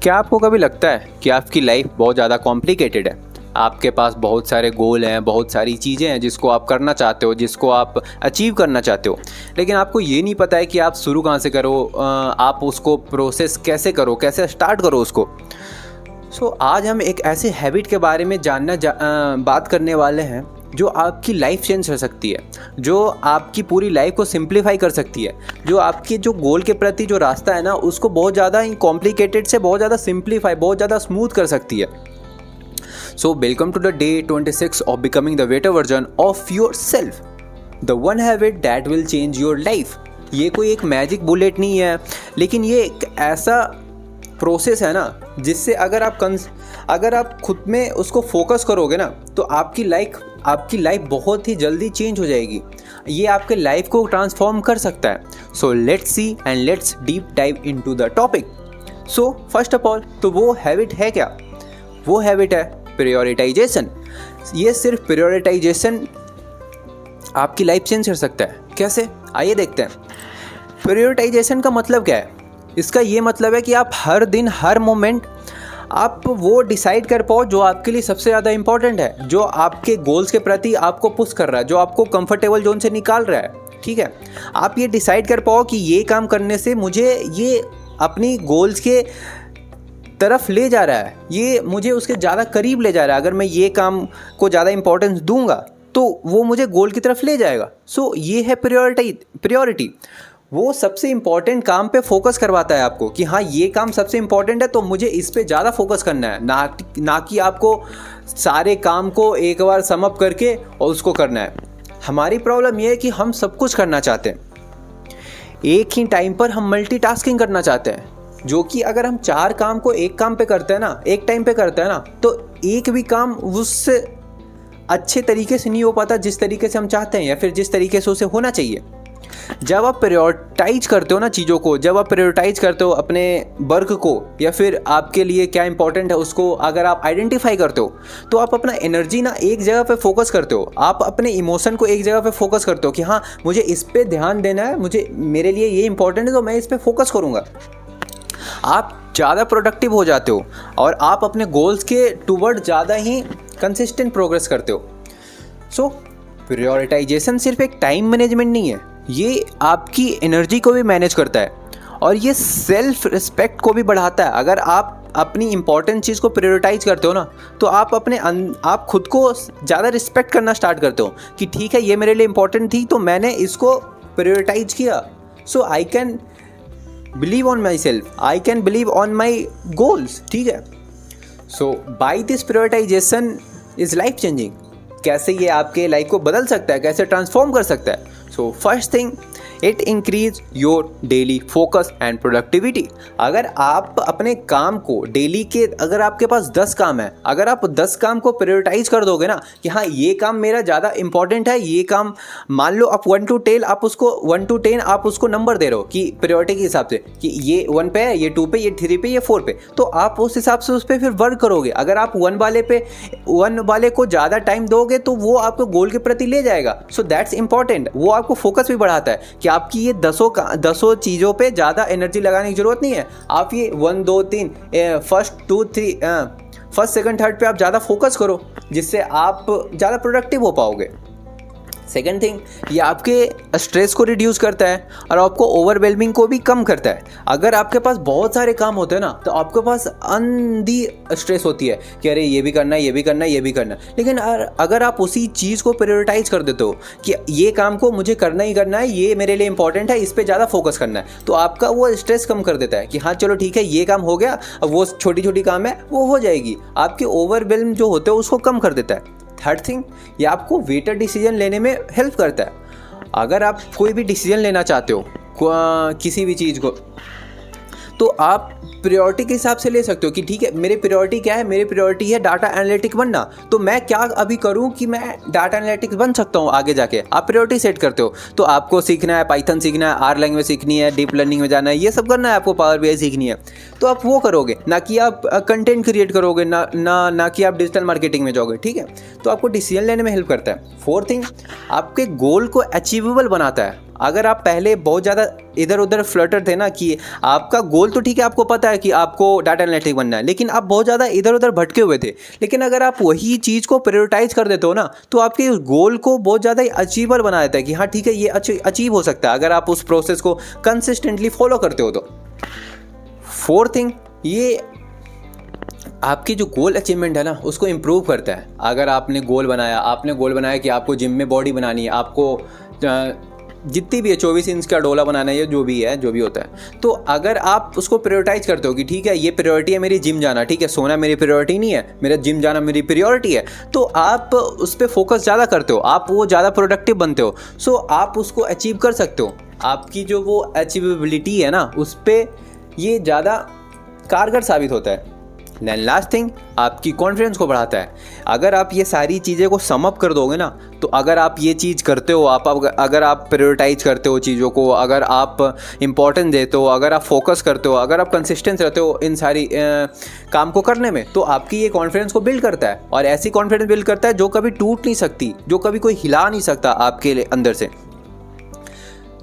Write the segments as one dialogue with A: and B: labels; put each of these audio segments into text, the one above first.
A: क्या आपको कभी लगता है कि आपकी लाइफ बहुत ज़्यादा कॉम्प्लिकेटेड है? आपके पास बहुत सारे गोल हैं, बहुत सारी चीज़ें हैं जिसको आप करना चाहते हो, जिसको आप अचीव करना चाहते हो, लेकिन आपको ये नहीं पता है कि आप शुरू कहाँ से करो, आप उसको प्रोसेस कैसे करो, कैसे स्टार्ट करो उसको। आज हम एक ऐसे हैबिट के बारे में बात करने वाले हैं जो आपकी लाइफ चेंज कर सकती है, जो आपकी पूरी लाइफ को सिंप्लीफाई कर सकती है, जो आपके जो गोल के प्रति जो रास्ता है ना उसको बहुत ज़्यादा कॉम्प्लिकेटेड से बहुत ज़्यादा सिंप्लीफाई, बहुत ज़्यादा स्मूथ कर सकती है। Welcome to the day 26 of becoming the better version of yourself, the one habit that will change your life. ये कोई एक मैजिक बुलेट नहीं है, लेकिन ये एक ऐसा प्रोसेस है ना जिससे अगर आप खुद में उसको फोकस करोगे ना तो आपकी लाइफ बहुत ही जल्दी चेंज हो जाएगी। ये आपके लाइफ को ट्रांसफॉर्म कर सकता है। Let's see and let's deep dive into the topic. First of all, तो वो हैबिट है क्या? वो हैबिट है प्रायोरिटाइजेशन। ये सिर्फ प्रायोरिटाइजेशन आपकी लाइफ चेंज कर सकता है। कैसे? आइए देखते हैं। प्रायोरिटाइजेशन का मतलब क्या है? इसका ये मतलब है कि आप हर दिन, हर मोमेंट आप वो डिसाइड कर पाओ जो आपके लिए सबसे ज़्यादा इंपॉर्टेंट है, जो आपके गोल्स के प्रति आपको पुश कर रहा है, जो आपको कंफर्टेबल जोन से निकाल रहा है। ठीक है, आप ये डिसाइड कर पाओ कि ये काम करने से मुझे ये अपनी गोल्स के तरफ ले जा रहा है, ये मुझे उसके ज़्यादा करीब ले जा रहा है। अगर मैं ये काम को ज़्यादा इंपॉर्टेंस दूंगा तो वो मुझे गोल की तरफ ले जाएगा। ये है प्रायोरिटी। वो सबसे इम्पॉर्टेंट काम पे फोकस करवाता है आपको कि हाँ, ये काम सबसे इम्पॉर्टेंट है तो मुझे इस पे ज़्यादा फोकस करना है, ना कि आपको सारे काम को एक बार सम अप करके और उसको करना है। हमारी प्रॉब्लम ये है कि हम सब कुछ करना चाहते हैं, एक ही टाइम पर हम मल्टीटास्किंग करना चाहते हैं, जो कि अगर हम 4 काम को एक काम पे करते हैं ना, एक टाइम पे करते हैं ना, तो एक भी काम उससे अच्छे तरीके से नहीं हो पाता जिस तरीके से हम चाहते हैं या फिर जिस तरीके से उसे होना चाहिए। जब आप प्रायोरिटाइज करते हो ना चीज़ों को, जब आप प्रायोरिटाइज करते हो अपने वर्क को या फिर आपके लिए क्या इंपॉर्टेंट है उसको अगर आप आइडेंटिफाई करते हो, तो आप अपना एनर्जी ना एक जगह पे फोकस करते हो, आप अपने इमोशन को एक जगह पे फोकस करते हो कि हाँ, मुझे इस पे ध्यान देना है, मेरे लिए ये इंपॉर्टेंट है तो मैं इस पे फोकस करूँगा। आप ज़्यादा प्रोडक्टिव हो जाते हो और आप अपने गोल्स के टूवर्ड ज़्यादा ही कंसिस्टेंट प्रोग्रेस करते हो। प्रायोरिटाइजेशन सिर्फ एक टाइम मैनेजमेंट नहीं है, ये आपकी एनर्जी को भी मैनेज करता है और ये सेल्फ रिस्पेक्ट को भी बढ़ाता है। अगर आप अपनी इंपॉर्टेंट चीज़ को प्रायोरिटाइज करते हो ना तो आप खुद को ज़्यादा रिस्पेक्ट करना स्टार्ट करते हो कि ठीक है, ये मेरे लिए इंपॉर्टेंट थी तो मैंने इसको प्रायोरिटाइज किया। I can believe on my self, I can believe on my goals. ठीक है, by this prioritisation is life changing. कैसे ये आपके लाइफ को बदल सकता है, कैसे ट्रांसफॉर्म कर सकता है? First thing, it increase your daily focus and productivity. अगर आप अपने काम को डेली के, अगर आपके पास 10 काम है, अगर आप 10 काम को प्रायोरिटाइज कर दोगे ना कि हाँ, ये काम मेरा ज़्यादा इंपॉर्टेंट है, ये काम मान लो आप 1 to 10 आप उसको नंबर दे रहे हो कि प्रायोरिटी के हिसाब से कि ये 1 पे है, ये 2 पे, ये 3 पे, ये 4 पे, तो आप उस हिसाब से उस पर फिर वर्क करोगे। अगर आप 1 वाले को ज़्यादा टाइम दोगे तो वो आपको गोल के प्रति ले जाएगा। That's important. वो आपको फोकस भी बढ़ाता है कि आपकी ये 10 चीज़ों पे ज़्यादा एनर्जी लगाने की जरूरत नहीं है। आप ये 1 2 3 फर्स्ट सेकंड थर्ड पे आप ज़्यादा फोकस करो, जिससे आप ज़्यादा प्रोडक्टिव हो पाओगे। सेकेंड थिंग, ये आपके स्ट्रेस को रिड्यूस करता है और आपको ओवरवेलमिंग को भी कम करता है। अगर आपके पास बहुत सारे काम होते हैं ना तो आपके पास अंधी स्ट्रेस होती है कि अरे ये भी करना है, ये भी करना है, ये भी करना है। लेकिन अगर आप उसी चीज़ को प्रायोरिटाइज कर देते हो कि ये काम को मुझे करना ही करना है, ये मेरे लिए इंपॉर्टेंट है, इस पर ज़्यादा फोकस करना है, तो आपका वो स्ट्रेस कम कर देता है कि हाँ चलो ठीक है, ये काम हो गया, अब वो छोटी छोटी काम है वो हो जाएगी। आपके ओवरवेलम जो होते हैं उसको कम कर देता है। थर्ड थिंग, ये आपको बेटर डिसीजन लेने में हेल्प करता है। अगर आप कोई भी डिसीजन लेना चाहते हो किसी भी चीज़ को, तो आप प्रायोरिटी के हिसाब से ले सकते हो कि ठीक है, मेरी प्रायोरिटी क्या है? मेरी प्रायोरिटी है डाटा एनालिटिक बनना, तो मैं क्या अभी करूं कि मैं डाटा एनालिटिक्स बन सकता हूं आगे जाके। आप प्रायोरिटी सेट करते हो, तो आपको सीखना है, पाइथन सीखना है, आर लैंग्वेज सीखनी है, डीप लर्निंग में जाना है, ये सब करना है, आपको पावर बीआई सीखनी है, तो आप वो करोगे, ना कि आप कंटेंट क्रिएट करोगे, ना कि आप डिजिटल मार्केटिंग में जाओगे। ठीक है, तो आपको डिसीजन लेने में हेल्प करता है। फोर्थ थिंग, आपके गोल को अचीवेबल बनाता है। अगर आप पहले बहुत ज़्यादा इधर उधर फ्लटर थे ना कि आपका गोल तो ठीक है, आपको पता है कि आपको डाटा एनालिटिक बनना है, लेकिन आप बहुत ज़्यादा इधर उधर भटके हुए थे। लेकिन अगर आप वही चीज़ को प्रायोरिटाइज कर देते हो ना, तो आपके गोल को बहुत ज़्यादा अचीवेबल बना देता है कि हाँ ठीक है, ये अचीव हो सकता है अगर आप उस प्रोसेस को कंसिस्टेंटली फॉलो करते हो तो। फोर्थ थिंग, ये आपकी जो गोल अचीवमेंट है ना उसको इम्प्रूव करता है। अगर आपने गोल बनाया कि आपको जिम में बॉडी बनानी है, आपको जितनी भी है 24 इंच का डोला बनाना है या जो भी होता है, तो अगर आप उसको प्रायोरिटाइज करते हो कि ठीक है ये प्रायोरिटी है मेरी जिम जाना, ठीक है सोना मेरी प्रायोरिटी नहीं है, मेरा जिम जाना मेरी प्रायोरिटी है, तो आप उस पर फोकस ज़्यादा करते हो, आप वो ज़्यादा प्रोडक्टिव बनते हो। सो आप उसको अचीव कर सकते हो। आपकी जो वो अचीवेबिलिटी है ना उस पर ये ज़्यादा कारगर साबित होता है। देन लास्ट थिंग, आपकी कॉन्फिडेंस को बढ़ाता है। अगर आप ये सारी चीज़ें को सम अप कर दोगे ना, तो अगर आप ये चीज़ करते हो, अगर आप प्रायोरिटाइज करते हो चीज़ों को, अगर आप इम्पोर्टेंस देते हो, अगर आप फोकस करते हो, अगर आप कंसिस्टेंस रहते हो इन सारी काम को करने में, तो आपकी ये कॉन्फिडेंस को बिल्ड करता है। और ऐसी कॉन्फिडेंस बिल्ड करता है जो कभी टूट नहीं सकती, जो कभी कोई हिला नहीं सकता आपके अंदर से।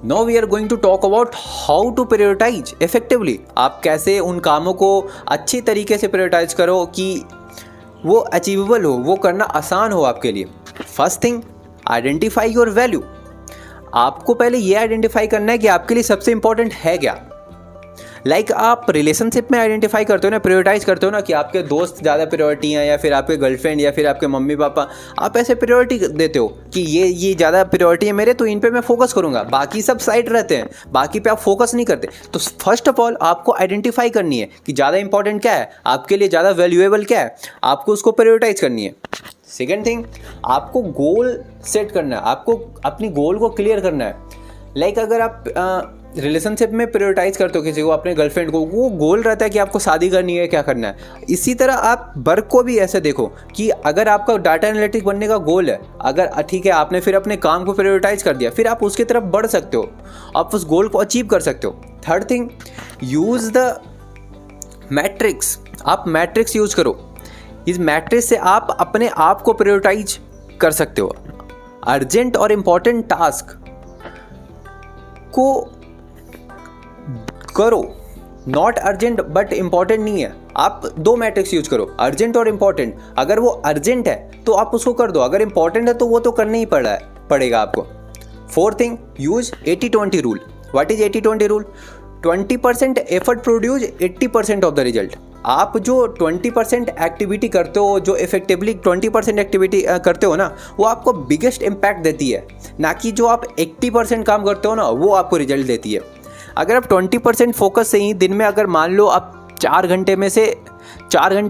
A: Now we are going to talk about how to prioritize effectively। आप कैसे उन कामों को अच्छी तरीके से प्रायोरिटाइज करो कि वो अचीवेबल हो, वो करना आसान हो आपके लिए। First thing, identify your value. आपको पहले ये आइडेंटिफाई करना है कि आपके लिए सबसे इंपॉर्टेंट है क्या। लाइक आप रिलेशनशिप में आइडेंटिफाई करते हो ना, प्रायोरिटाइज करते हो ना कि आपके दोस्त ज़्यादा प्रायोरिटी हैं, या फिर आपके गर्लफ्रेंड, या फिर आपके मम्मी पापा, आप ऐसे प्रायोरिटी देते हो कि ये ज़्यादा प्रायोरिटी है मेरे, तो इन पे मैं फोकस करूँगा, बाकी सब साइड रहते हैं, बाकी पे आप फोकस नहीं करते। तो फर्स्ट ऑफ ऑल आपको आइडेंटिफाई करनी है कि ज़्यादा इंपॉर्टेंट क्या है आपके लिए, ज़्यादा वैल्यूएबल क्या है, आपको उसको प्रायोरिटाइज करनी है। सेकेंड थिंग, आपको गोल सेट करना है, आपको अपनी गोल को क्लियर करना है। लाइक अगर आप रिलेशनशिप में प्रायोरिटाइज करते हो किसी को, अपने गर्लफ्रेंड को, वो गोल रहता है कि आपको शादी करनी है, क्या करना है। इसी तरह आप वर्क को भी ऐसे देखो कि अगर आपका डाटा एनालिटिक बनने का गोल है, अगर ठीक है आपने फिर अपने काम को प्रायोरिटाइज कर दिया, फिर आप उसकी तरफ बढ़ सकते हो, आप उस गोल को अचीव कर सकते हो। Third thing, use the matrix. आप मैट्रिक्स यूज़ करो, इस मैट्रिक्स से आप अपने आप को प्रायोरिटाइज कर सकते हो। अर्जेंट और इम्पॉर्टेंट टास्क को करो, नॉट अर्जेंट बट इंपॉर्टेंट नहीं है। आप दो मैट्रिक्स यूज करो, अर्जेंट और इंपॉर्टेंट। अगर वो अर्जेंट है तो आप उसको कर दो, अगर इंपॉर्टेंट है तो वो तो करना ही पड़ेगा आपको। Fourth thing, use 80-20 rule. What is 80-20 rule? 20% effort produce 80% of the result. आप जो 20% एक्टिविटी करते हो, जो इफेक्टिवली 20% एक्टिविटी करते हो ना, वो आपको बिगेस्ट इम्पैक्ट देती है, ना कि जो आप 80% काम करते हो ना वो आपको रिजल्ट देती है। अगर आप 20% फोकस से ही दिन में, अगर मान लो आप 4 घंटे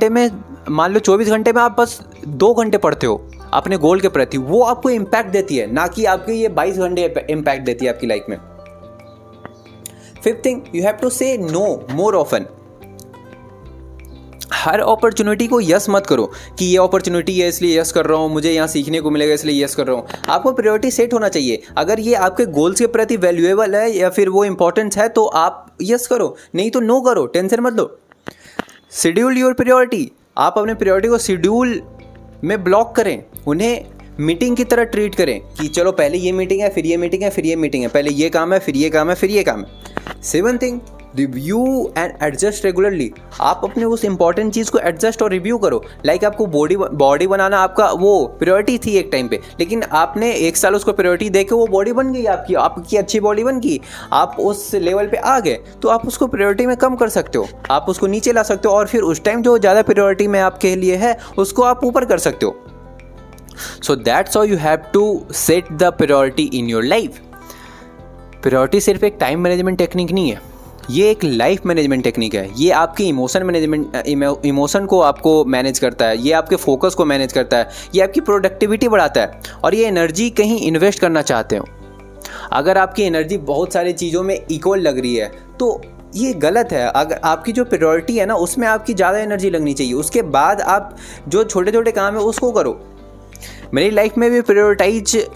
A: में मान लो 24 घंटे में आप बस 2 घंटे पढ़ते हो अपने गोल के प्रति, वो आपको इम्पैक्ट देती है, ना कि आपके ये 22 घंटे इम्पैक्ट देती है आपकी लाइफ में। Fifth thing, you have to say no more often. हर अपॉर्चुनिटी को यस मत करो कि ये अपॉर्चुनिटी है इसलिए यस कर रहा हूँ, मुझे यहाँ सीखने को मिलेगा इसलिए यस कर रहा हूँ। आपको प्रायोरिटी सेट होना चाहिए। अगर ये आपके गोल्स के प्रति वैल्यूएबल है या फिर वो इंपॉर्टेंस है तो आप यस करो, नहीं तो नो करो, टेंशन मत लो। Schedule your priority. आप अपने प्रायोरिटी को शेड्यूल में ब्लॉक करें, उन्हें मीटिंग की तरह ट्रीट करें कि चलो पहले ये मीटिंग है, फिर ये मीटिंग है, फिर ये मीटिंग है, पहले ये काम है, फिर ये काम है, फिर ये काम है। Seven thing, review and adjust regularly. आप अपने उस इंपॉर्टेंट चीज़ को एडजस्ट और रिव्यू करो। लाइक आपको बॉडी बनाना आपका वो प्रायोरिटी थी एक टाइम पे, लेकिन आपने 1 साल उसको प्रायोरिटी देके वो बॉडी बन गई आपकी अच्छी बॉडी बन गई, आप उस लेवल पे आ गए, तो आप उसको प्रायोरिटी में कम कर सकते हो, आप उसको नीचे ला सकते हो, और फिर उस टाइम जो ज़्यादा प्रायोरिटी में आपके लिए है उसको आप ऊपर कर सकते हो। So that's how you have to set the priority in your life। Priority सिर्फ एक टाइम मैनेजमेंट टेक्निक नहीं है, ये एक लाइफ मैनेजमेंट टेक्निक है। ये आपकी इमोशन को आपको मैनेज करता है, ये आपके फोकस को मैनेज करता है, ये आपकी प्रोडक्टिविटी बढ़ाता है, और ये एनर्जी कहीं इन्वेस्ट करना चाहते हो। अगर आपकी एनर्जी बहुत सारी चीज़ों में इक्वल लग रही है तो ये गलत है। अगर आपकी जो प्रायोरिटी है ना उसमें आपकी ज़्यादा एनर्जी लगनी चाहिए, उसके बाद आप जो छोटे छोटे काम है उसको करो। मेरी लाइफ में भी प्रायोरिटाइज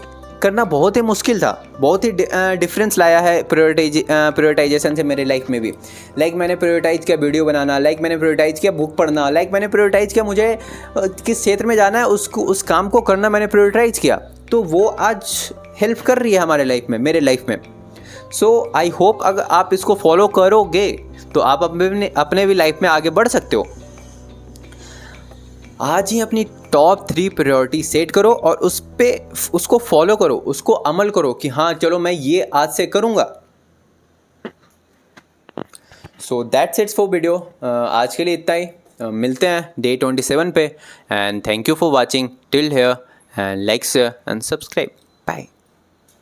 A: करना बहुत ही मुश्किल था, बहुत ही डिफरेंस लाया है प्रायोरिटाइजेशन से मेरे लाइफ में भी। लाइक मैंने प्रायोरिटाइज किया वीडियो बनाना, लाइक मैंने प्रायोरिटाइज किया बुक पढ़ना, लाइक मैंने प्रायोरिटाइज किया मुझे किस क्षेत्र में जाना है उस काम को करना मैंने प्रायोरिटाइज किया, तो वो आज हेल्प कर रही है हमारे लाइफ में, मेरे लाइफ में। सो आई होप अगर आप इसको फॉलो करोगे तो आप अपने भी लाइफ में आगे बढ़ सकते हो। आज ही अपनी टॉप 3 प्रायोरिटी सेट करो और उसको फॉलो करो, उसको अमल करो कि हाँ चलो मैं ये आज से करूँगा। So that's it's for video. आज के लिए इतना ही। मिलते हैं डे 27 पे। And thank you for watching till here and like share and subscribe.